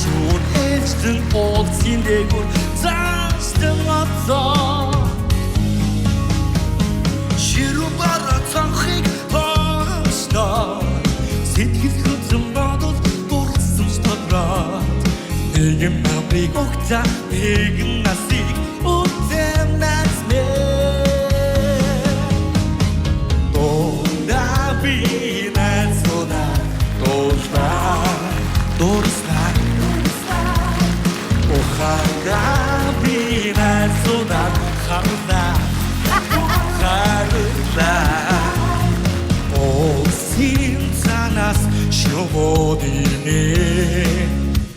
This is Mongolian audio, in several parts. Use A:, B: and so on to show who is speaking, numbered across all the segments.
A: Schon ältesten Ort in der Grund zasten Wasser Shirubara tankhig pasta Sitkis kutsum badot Borsum stadrat Egen mabrik okta Egen nasik Och dem näsmer Toda binen sådär Dorslar Харабина сюда, харда, харда. Осень за нас сегодня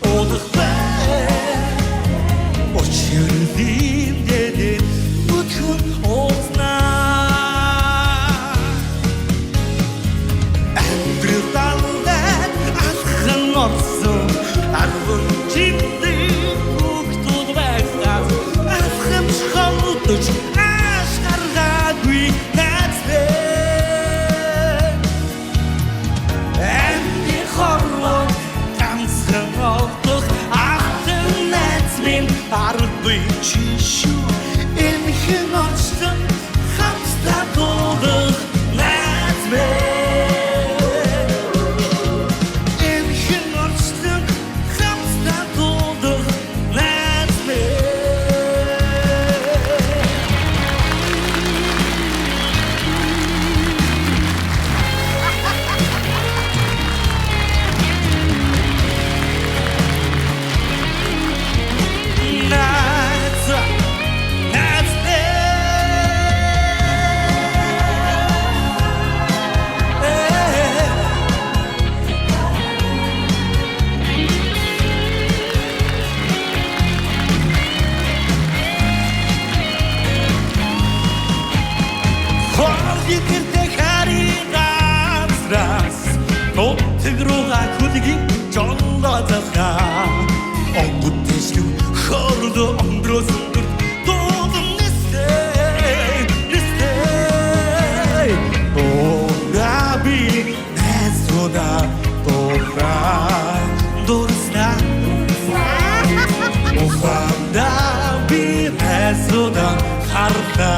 A: отдыхает. Очередин дедин bütün озна. Эндрюдалден асхан орсон, арвын ciddi. Ашгарга гүй nätsбэ Энди хорлон ганцхан олдох Ахтын nätsмин ардгүй чишу Эмхэн очтон хамста дуудах nätsбэ Эмхэн очтон хамста дуудах nätsбэ Хөргийтэй харигаас рас Нотгрууга хүдгийн жонлоозга Онгодтэйс хордо ондроосунд дуудам нэстэй Дораби нэсода Дорсна Ухада би нэсода харта